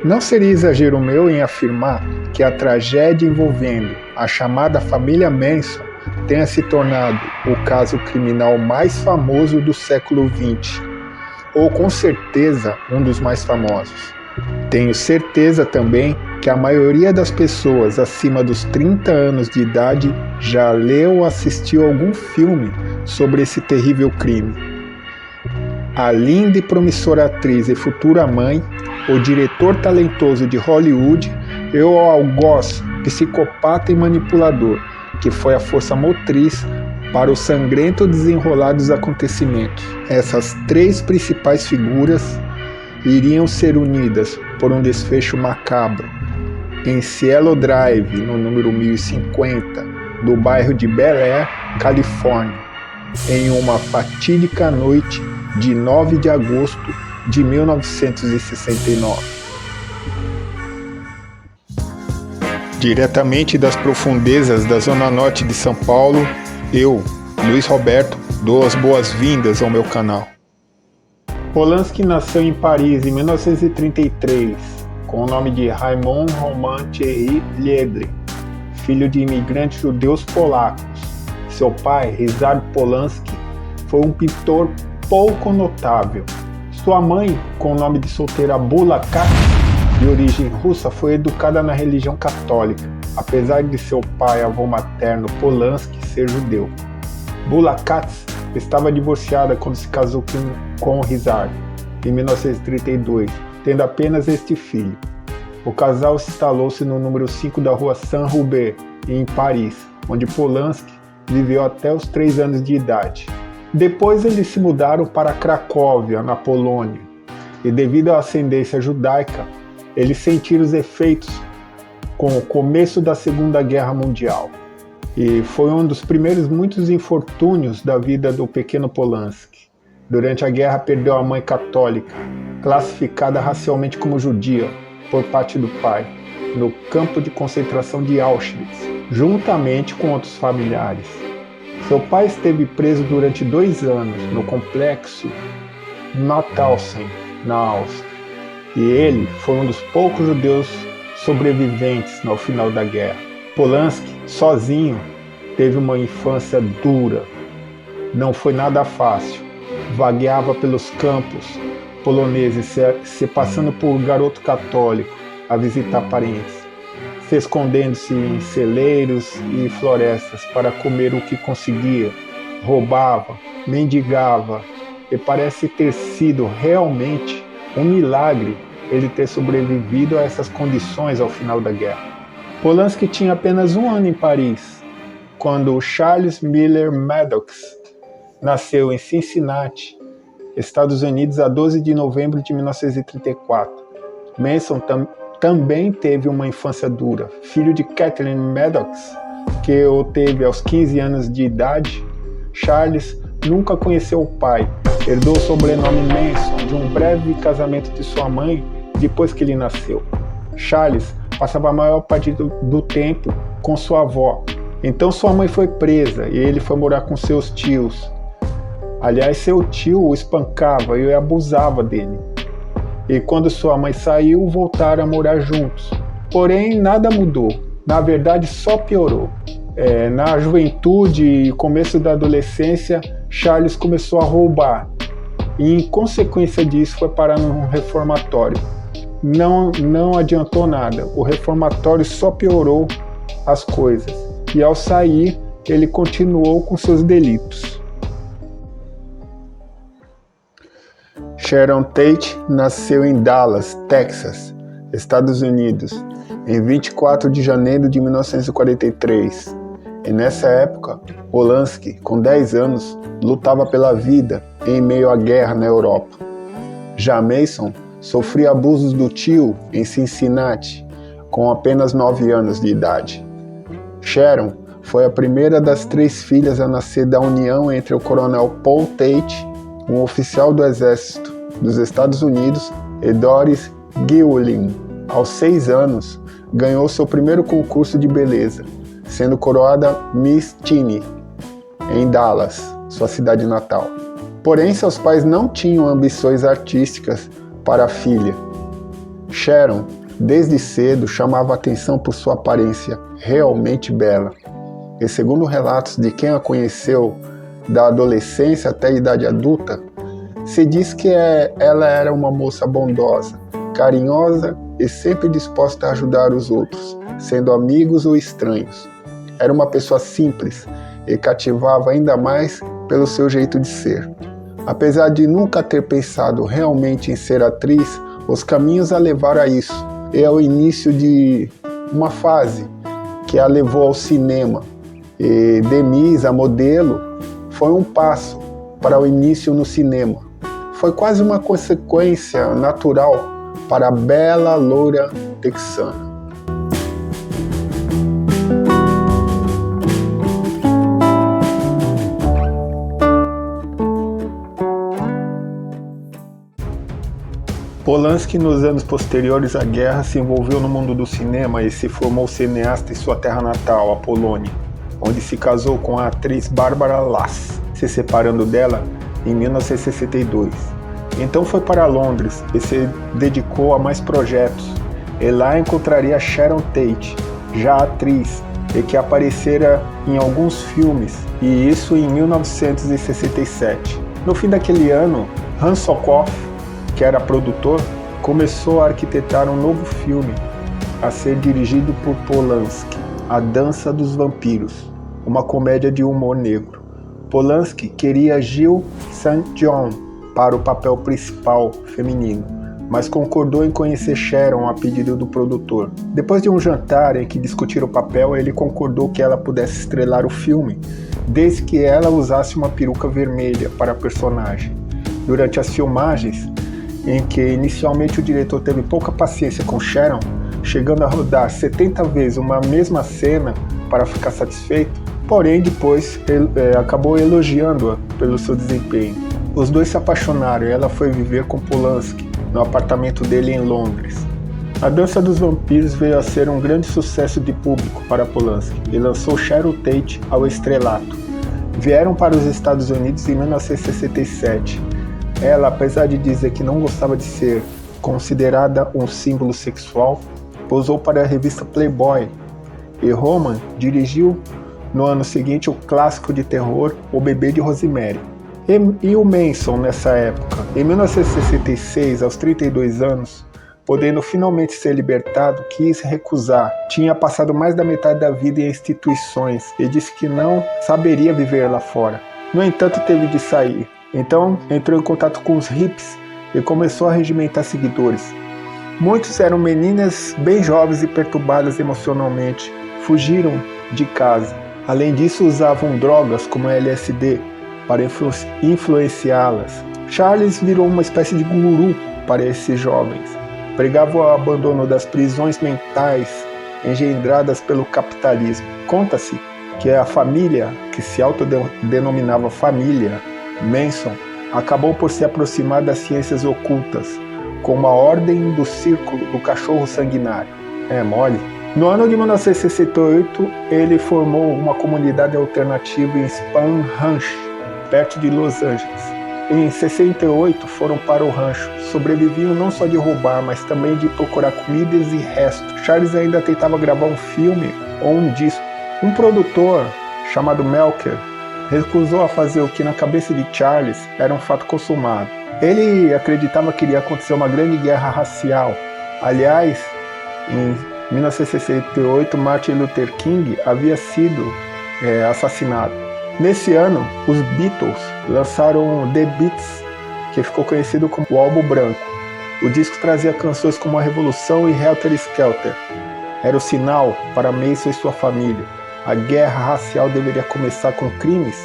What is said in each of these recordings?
Não seria exagero meu em afirmar que a tragédia envolvendo a chamada família Manson tenha se tornado o caso criminal mais famoso do século XX, ou com certeza um dos mais famosos. Tenho certeza também que a maioria das pessoas acima dos 30 anos de idade já leu ou assistiu algum filme sobre esse terrível crime. A linda e promissora atriz e futura mãe, o diretor talentoso de Hollywood e o algoz, psicopata e manipulador, que foi a força motriz para o sangrento desenrolar dos acontecimentos. Essas três principais figuras iriam ser unidas por um desfecho macabro em Cielo Drive, no número 1050, do bairro de Bel Air, Califórnia, em uma fatídica noite de 9 de agosto de 1969. Diretamente das profundezas da zona norte de São Paulo, eu, Luiz Roberto, dou as boas-vindas ao meu canal. Polanski nasceu em Paris em 1933, com o nome de Raymond Roman Thierry Liedrich, filho de imigrantes judeus polacos. Seu pai, Ryszard Polanski, foi um pintor pouco notável. Sua mãe, com o nome de solteira Bula Katz, de origem russa, foi educada na religião católica, apesar de seu pai, avô materno Polanski, ser judeu. Bula Katz estava divorciada quando se casou com Ryszard, em 1932, tendo apenas este filho. O casal instalou-se no número 5 da rua Saint-Hubert, em Paris, onde Polanski viveu até os 3 anos de idade. Depois eles se mudaram para Cracóvia, na Polônia, e devido à ascendência judaica, eles sentiram os efeitos com o começo da Segunda Guerra Mundial. E foi um dos primeiros muitos infortúnios da vida do pequeno Polanski. Durante a guerra perdeu a mãe católica, classificada racialmente como judia por parte do pai, no campo de concentração de Auschwitz, juntamente com outros familiares. Seu pai esteve preso durante 2 anos no complexo Mauthausen, na Áustria, e ele foi um dos poucos judeus sobreviventes no final da guerra. Polanski, sozinho, teve uma infância dura. Não foi nada fácil. Vagueava pelos campos poloneses, se passando por garoto católico, a visitar parentes, se escondendo-se em celeiros e florestas para comer o que conseguia, roubava, mendigava, e parece ter sido realmente um milagre ele ter sobrevivido a essas condições ao final da guerra. Polanski tinha apenas 1 ano em Paris, quando Charles Miller Maddox nasceu em Cincinnati, Estados Unidos, a 12 de novembro de 1934. Manson também teve uma infância dura. Filho de Kathleen Maddox, que o teve aos 15 anos de idade, Charles nunca conheceu o pai. Herdou o sobrenome Manson de um breve casamento de sua mãe depois que ele nasceu. Charles passava a maior parte do tempo com sua avó. Então sua mãe foi presa e ele foi morar com seus tios. Aliás, seu tio o espancava e abusava dele. E quando sua mãe saiu, voltaram a morar juntos. Porém, nada mudou. Na verdade, só piorou. Na juventude e começo da adolescência, Charles começou a roubar. E, em consequência disso, foi parar num reformatório. Não adiantou nada. O reformatório só piorou as coisas. E, ao sair, ele continuou com seus delitos. Sharon Tate nasceu em Dallas, Texas, Estados Unidos, em 24 de janeiro de 1943. E nessa época, Polanski, com 10 anos, lutava pela vida em meio à guerra na Europa. Já Manson sofria abusos do tio em Cincinnati, com apenas 9 anos de idade. Sharon foi a primeira das 3 filhas a nascer da união entre o coronel Paul Tate, um oficial do exército dos Estados Unidos, e Doris Guilin. Aos 6 anos, ganhou seu primeiro concurso de beleza, sendo coroada Miss Teeny, em Dallas, sua cidade natal. Porém, seus pais não tinham ambições artísticas para a filha. Sharon desde cedo, chamava atenção por sua aparência realmente bela. E segundo relatos de quem a conheceu, da adolescência até a idade adulta, se diz que ela era uma moça bondosa, carinhosa e sempre disposta a ajudar os outros, sendo amigos ou estranhos. Era uma pessoa simples e cativava ainda mais pelo seu jeito de ser. Apesar de nunca ter pensado realmente em ser atriz, os caminhos a levaram a isso. É o início de uma fase que a levou ao cinema. E Denise, a modelo, foi um passo para o início no cinema. Foi quase uma consequência natural para a bela loura texana. Polanski, nos anos posteriores à guerra, se envolveu no mundo do cinema e se formou cineasta em sua terra natal, a Polônia, onde se casou com a atriz Barbara Lass, se separando dela em 1962. Então foi para Londres e se dedicou a mais projetos, e lá encontraria Sharon Tate, já atriz, e que aparecera em alguns filmes, e isso em 1967. No fim daquele ano, Hans Sokov, que era produtor, começou a arquitetar um novo filme a ser dirigido por Polanski, A Dança dos Vampiros, uma comédia de humor negro. Polanski queria Jill St. John para o papel principal feminino, mas concordou em conhecer Sharon a pedido do produtor. Depois de um jantar em que discutiram o papel, ele concordou que ela pudesse estrelar o filme, desde que ela usasse uma peruca vermelha para a personagem. Durante as filmagens, em que inicialmente o diretor teve pouca paciência com Sharon, chegando a rodar 70 vezes uma mesma cena para ficar satisfeito, porém depois acabou elogiando-a pelo seu desempenho. Os dois se apaixonaram e ela foi viver com Polanski no apartamento dele em Londres. A Dança dos Vampiros veio a ser um grande sucesso de público para Polanski e lançou Sharon Tate ao estrelato. Vieram para os Estados Unidos em 1967. Ela, apesar de dizer que não gostava de ser considerada um símbolo sexual, posou para a revista Playboy, e Roman dirigiu no ano seguinte o clássico de terror O Bebê de Rosemary. E o Manson nessa época, em 1966, aos 32 anos, podendo finalmente ser libertado, quis recusar. Tinha passado mais da metade da vida em instituições e disse que não saberia viver lá fora. No entanto, teve de sair. Então entrou em contato com os hippies e começou a regimentar seguidores. Muitos eram meninas bem jovens e perturbadas emocionalmente, fugiram de casa. Além disso, usavam drogas como LSD para influenciá-las. Charles virou uma espécie de guru para esses jovens. Pregava o abandono das prisões mentais engendradas pelo capitalismo. Conta-se que a família, que se autodenominava família Manson, acabou por se aproximar das ciências ocultas, como a Ordem do Círculo do Cachorro Sanguinário. É mole? No ano de 1968, ele formou uma comunidade alternativa em Spahn Ranch, perto de Los Angeles. Em 68, foram para o rancho. Sobreviviam não só de roubar, mas também de procurar comidas e restos. Charles ainda tentava gravar um filme ou um disco. Um produtor chamado Melker recusou a fazer o que na cabeça de Charles era um fato consumado. Ele acreditava que iria acontecer uma grande guerra racial. Aliás, em 1968, Martin Luther King havia sido assassinado. Nesse ano, os Beatles lançaram The Beats, que ficou conhecido como o Álbum Branco. O disco trazia canções como A Revolução e Helter Skelter. Era o sinal para Mason e sua família. A guerra racial deveria começar com crimes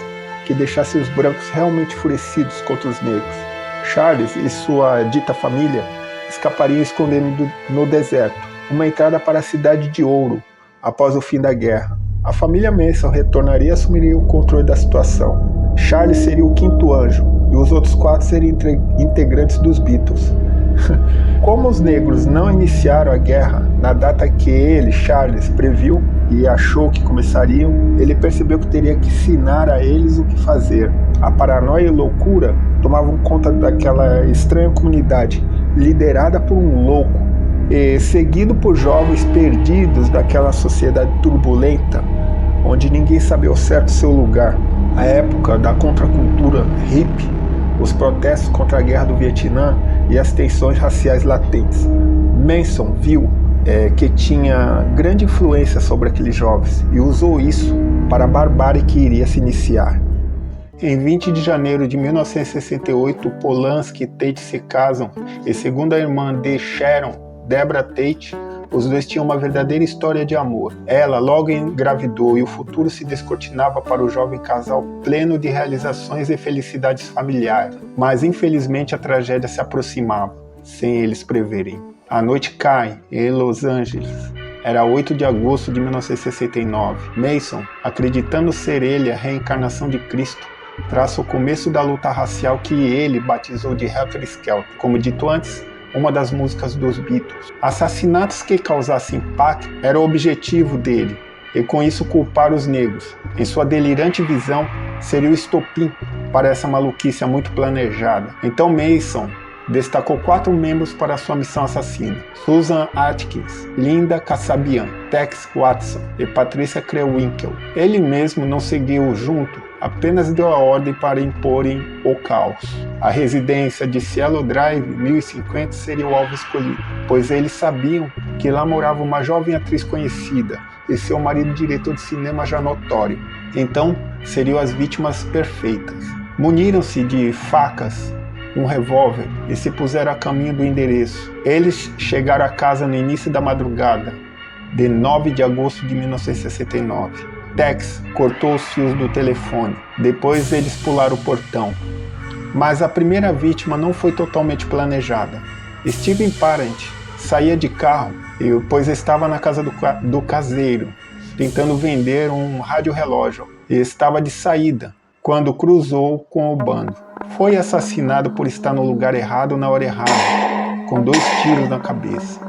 que deixassem os brancos realmente enfurecidos contra os negros. Charles e sua dita família escapariam escondendo no deserto, uma entrada para a Cidade de Ouro, após o fim da guerra. A família Manson retornaria e assumiria o controle da situação. Charles seria o quinto anjo e os outros 4 seriam integrantes dos Beatles. Como os negros não iniciaram a guerra na data que ele, Charles, previu e achou que começariam, ele percebeu que teria que ensinar a eles o que fazer. A paranoia e loucura tomavam conta daquela estranha comunidade, liderada por um louco seguido por jovens perdidos daquela sociedade turbulenta, onde ninguém sabia ao certo seu lugar. A época da contracultura hippie, os protestos contra a guerra do Vietnã e as tensões raciais latentes. Manson viu que tinha grande influência sobre aqueles jovens e usou isso para a barbárie que iria se iniciar. Em 20 de janeiro de 1968, Polanski e Tate se casam e, segundo a irmã de Sharon, Deborah Tate, os dois tinham uma verdadeira história de amor. Ela logo engravidou e o futuro se descortinava para o jovem casal pleno de realizações e felicidades familiares. Mas infelizmente a tragédia se aproximava, sem eles preverem. A noite cai em Los Angeles. Era 8 de agosto de 1969. Manson, acreditando ser ele a reencarnação de Cristo, traça o começo da luta racial que ele batizou de Helter Skelter. Como dito antes, uma das músicas dos Beatles. Assassinatos que causassem impacto era o objetivo dele, e com isso culpar os negros. Em sua delirante visão, seria o estopim para essa maluquice muito planejada. Então Manson destacou 4 membros para sua missão assassina: Susan Atkins, Linda Kasabian, Tex Watson e Patricia Krenwinkel. Ele mesmo não seguiu junto, apenas deu a ordem para imporem o caos. A residência de Cielo Drive 1050 seria o alvo escolhido, pois eles sabiam que lá morava uma jovem atriz conhecida e seu marido diretor de cinema já notório. Então seriam as vítimas perfeitas. Muniram-se de facas, um revólver e se puseram a caminho do endereço. Eles chegaram à casa no início da madrugada de 9 de agosto de 1969. Tex cortou os fios do telefone. Depois eles pularam o portão. Mas a primeira vítima não foi totalmente planejada. Steven Parent saía de carro, pois estava na casa do caseiro, tentando vender um rádio-relógio, e estava de saída quando cruzou com o bando. Foi assassinado por estar no lugar errado na hora errada, com 2 tiros na cabeça.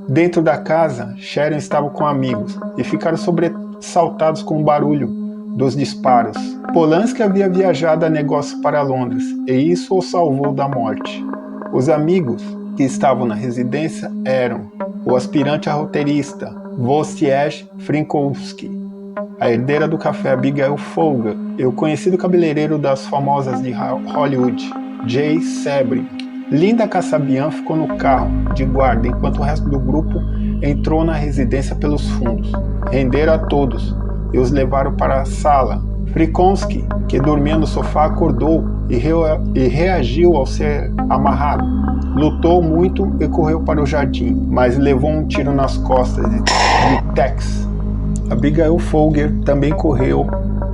Dentro da casa, Sharon estava com amigos e ficaram sobressaltados com o barulho dos disparos. Polanski havia viajado a negócio para Londres e isso o salvou da morte. Os amigos que estavam na residência eram o aspirante a roteirista Wojciech Frykowski, a herdeira do café Abigail Folger e o conhecido cabeleireiro das famosas de Hollywood, Jay Sebring. Linda Kasabian ficou no carro de guarda enquanto o resto do grupo entrou na residência pelos fundos. Renderam a todos e os levaram para a sala. Frykowski, que dormia no sofá, acordou e reagiu ao ser amarrado. Lutou muito e correu para o jardim, mas levou um tiro nas costas de Tex. Abigail Folger também correu,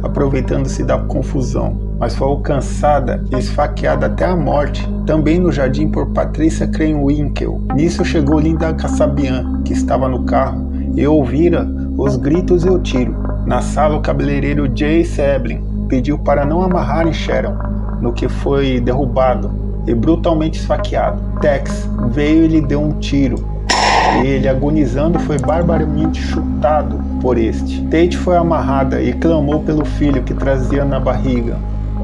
aproveitando-se da confusão, mas foi alcançada e esfaqueada até a morte, também no jardim, por Patricia Krenwinkel. Nisso chegou Linda Kasabian, que estava no carro, e ouvira os gritos e o tiro. Na sala, o cabeleireiro Jay Sebring pediu para não amarrarem Sharon, no que foi derrubado e brutalmente esfaqueado. Tex veio e lhe deu um tiro. Ele, agonizando, foi barbaramente chutado por este. Tate foi amarrada e clamou pelo filho que trazia na barriga,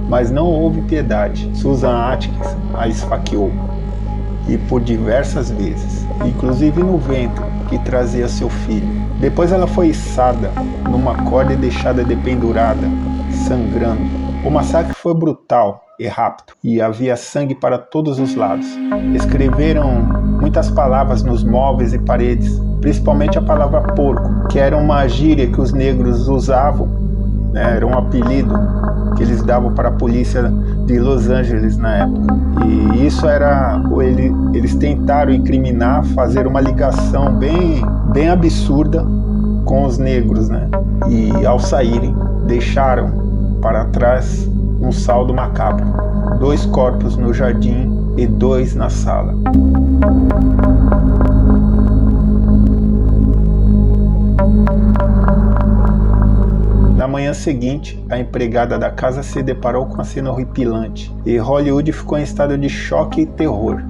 mas não houve piedade. Susan Atkins a esfaqueou, e por diversas vezes, inclusive no ventre que trazia seu filho. Depois ela foi içada numa corda e deixada dependurada, sangrando. O massacre foi brutal e rápido, e havia sangue para todos os lados. Escreveram muitas palavras nos móveis e paredes, principalmente a palavra porco, que era uma gíria que os negros usavam, né? Era um apelido que eles davam para a polícia de Los Angeles na época. E isso era, eles tentaram incriminar, fazer uma ligação bem absurda com os negros, né? E ao saírem, deixaram para trás um saldo macabro: 2 corpos no jardim e 2 na sala. Na manhã seguinte, a empregada da casa se deparou com a cena horripilante e Hollywood ficou em estado de choque e terror,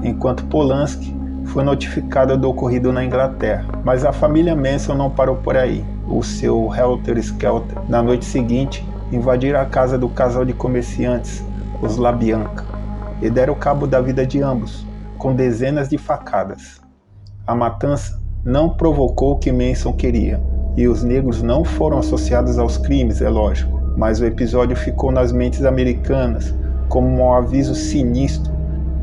enquanto Polanski foi notificada do ocorrido na Inglaterra. Mas a família Manson não parou por aí. O seu Helter Skelter, na noite seguinte, invadiram a casa do casal de comerciantes, os LaBianca, e deram cabo da vida de ambos, com dezenas de facadas. A matança não provocou o que Manson queria, e os negros não foram associados aos crimes, é lógico, mas o episódio ficou nas mentes americanas como um aviso sinistro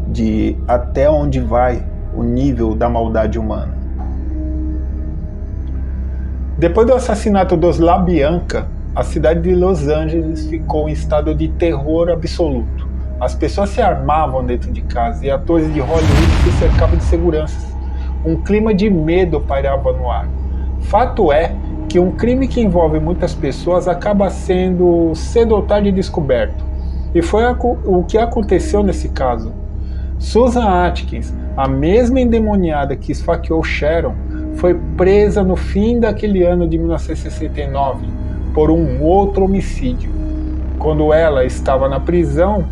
de até onde vai o nível da maldade humana. Depois do assassinato dos LaBianca, a cidade de Los Angeles ficou em estado de terror absoluto. As pessoas se armavam dentro de casa e atores de Hollywood se cercavam de seguranças. Um clima de medo pairava no ar. Fato é que um crime que envolve muitas pessoas acaba sendo cedo ou tarde descoberto. E foi o que aconteceu nesse caso. Susan Atkins, a mesma endemoniada que esfaqueou Sharon, foi presa no fim daquele ano de 1969 por um outro homicídio. Quando ela estava na prisão,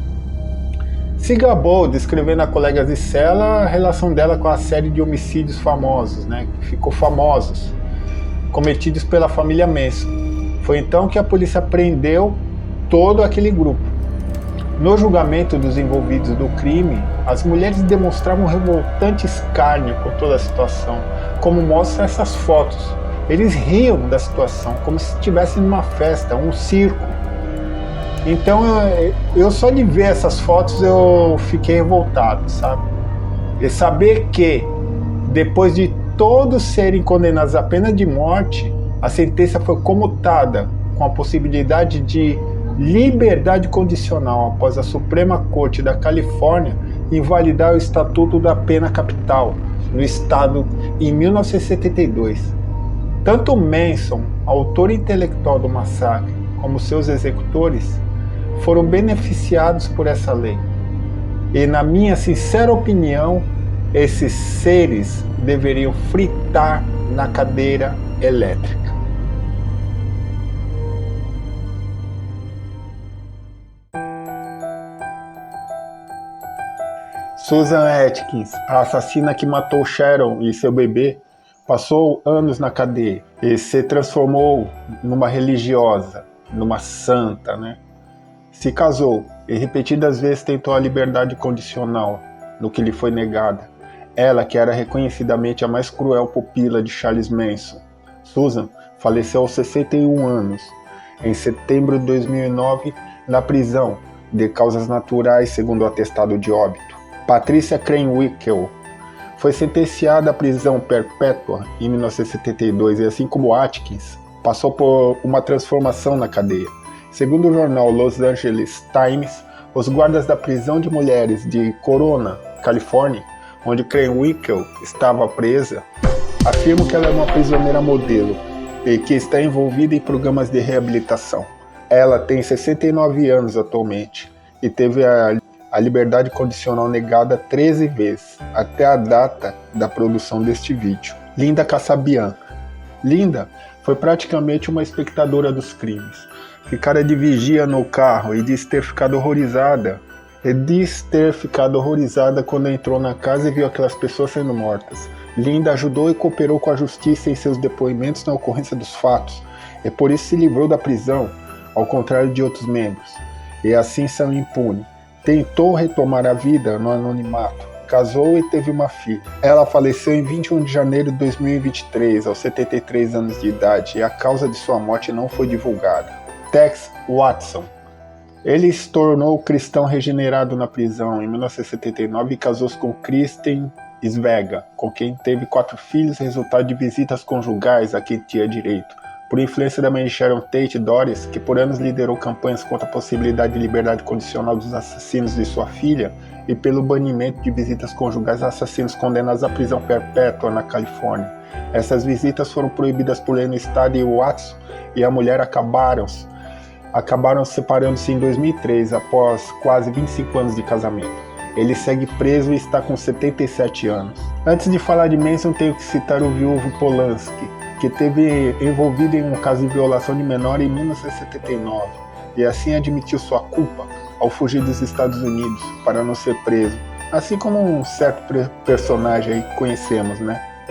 se gabou descrevendo a colegas de cela a relação dela com a série de homicídios famosos, que ficou famosos, cometidos pela família Manson. Foi então que a polícia prendeu todo aquele grupo. No julgamento dos envolvidos do crime, as mulheres demonstravam um revoltante escárnio com toda a situação, como mostram essas fotos. Eles riam da situação, como se estivessem numa festa, um circo. Então eu só de ver essas fotos eu fiquei revoltado, sabe? E saber que, depois de todos serem condenados à pena de morte, a sentença foi comutada com a possibilidade de liberdade condicional após a Suprema Corte da Califórnia invalidar o Estatuto da Pena Capital no estado em 1972. Tanto Manson, autor intelectual do massacre, como seus executores foram beneficiados por essa lei. E, na minha sincera opinião, esses seres deveriam fritar na cadeira elétrica. Susan Atkins, a assassina que matou Sharon e seu bebê, passou anos na cadeia e se transformou numa religiosa, numa santa, Se casou e repetidas vezes tentou a liberdade condicional, no que lhe foi negada. Ela, que era reconhecidamente a mais cruel pupila de Charles Manson. Susan faleceu aos 61 anos, em setembro de 2009, na prisão, de causas naturais, segundo o atestado de óbito. Patricia Krenwinkel foi sentenciada à prisão perpétua em 1972 e, assim como Atkins, passou por uma transformação na cadeia. Segundo o jornal Los Angeles Times, os guardas da prisão de mulheres de Corona, Califórnia, onde Krenwinkel estava presa, afirmam que ela é uma prisioneira modelo e que está envolvida em programas de reabilitação. Ela tem 69 anos atualmente e teve a liberdade condicional negada 13 vezes, até a data da produção deste vídeo. Linda Kasabian. Linda foi praticamente uma espectadora dos crimes. Ficara de vigia no carro e disse ter ficado horrorizada. Quando entrou na casa e viu aquelas pessoas sendo mortas. Linda ajudou e cooperou com a justiça em seus depoimentos na ocorrência dos fatos, e por isso se livrou da prisão, ao contrário de outros membros, e assim saiu impune. Tentou retomar a vida no anonimato, casou e teve uma filha. Ela faleceu em 21 de janeiro de 2023, aos 73 anos de idade, e a causa de sua morte não foi divulgada. Tex Watson. Ele se tornou cristão regenerado na prisão em 1979 e casou-se com Kristen Svega, com quem teve 4 filhos, resultado de visitas conjugais a quem tinha direito. Por influência da mãe de Sharon Tate, Doris, que por anos liderou campanhas contra a possibilidade de liberdade condicional dos assassinos de sua filha, e pelo banimento de visitas conjugais a assassinos condenados à prisão perpétua na Califórnia. Essas visitas foram proibidas por lei no estado, e Watson e a mulher acabaram separando-se em 2003, após quase 25 anos de casamento. Ele segue preso e está com 77 anos. Antes de falar de Manson, tenho que citar o viúvo Polanski, que esteve envolvido em um caso de violação de menor em 1979, e assim admitiu sua culpa ao fugir dos Estados Unidos para não ser preso, assim como um certo personagem aí que conhecemos,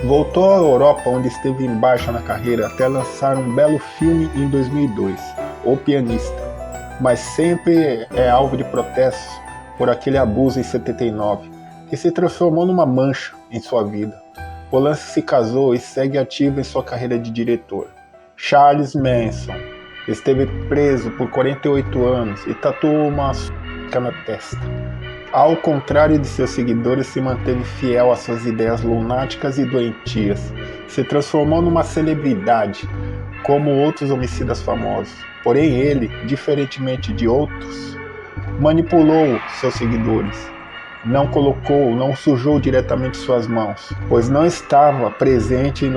Voltou à Europa, onde esteve em baixa na carreira, até lançar um belo filme em 2002, O Pianista, mas sempre é alvo de protestos por aquele abuso em 79. que se transformou numa mancha em sua vida. Polanski se casou e segue ativo em sua carreira de diretor. Charles Manson esteve preso por 48 anos e tatuou uma suástica na testa. Ao contrário de seus seguidores, se manteve fiel às suas ideias lunáticas e doentias. Se transformou numa celebridade, como outros homicidas famosos. Porém ele, diferentemente de outros, manipulou seus seguidores. Não sujou diretamente suas mãos, pois não estava presente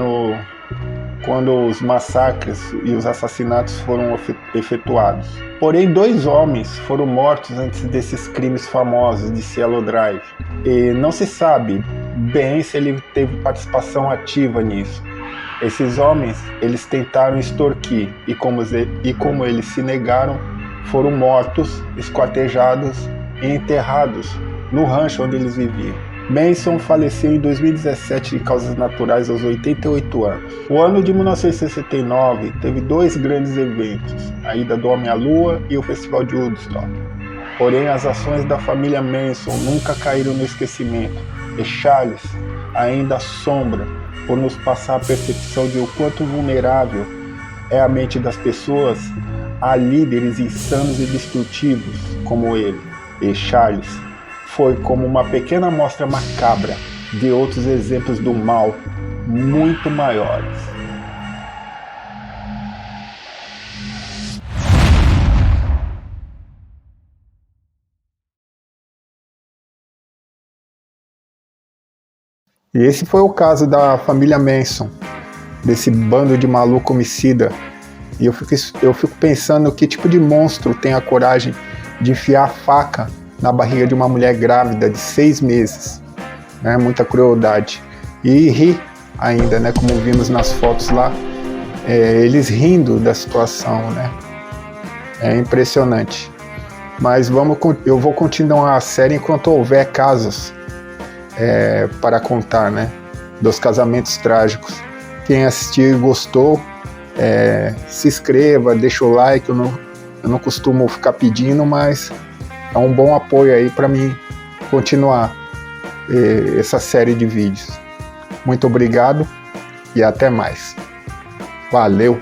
quando os massacres e os assassinatos foram efetuados. Porém, 2 homens foram mortos antes desses crimes famosos de Cielo Drive. E não se sabe bem se ele teve participação ativa nisso. Esses homens, eles tentaram extorquir e como eles se negaram, foram mortos, esquartejados e enterrados no rancho onde eles viviam. Manson faleceu em 2017 de causas naturais aos 88 anos. O ano de 1969 teve 2 grandes eventos, a ida do Homem à Lua e o Festival de Woodstock. Porém, as ações da família Manson nunca caíram no esquecimento, e Charles ainda assombra por nos passar a percepção de o quanto vulnerável é a mente das pessoas a líderes insanos e destrutivos como ele. E Charles foi como uma pequena amostra macabra de outros exemplos do mal muito maiores. E esse foi o caso da família Manson, desse bando de maluco homicida. E eu fico pensando que tipo de monstro tem a coragem de enfiar a faca na barriga de uma mulher grávida de 6 meses, né? Muita crueldade. E ri ainda, né? Como vimos nas fotos lá, eles rindo da situação, né? É impressionante. Mas eu vou continuar a série enquanto houver casos para contar, né? Dos casamentos trágicos. Quem assistiu e gostou, se inscreva, deixa o like. Eu não costumo ficar pedindo, mas é um bom apoio aí para mim continuar essa série de vídeos. Muito obrigado e até mais. Valeu!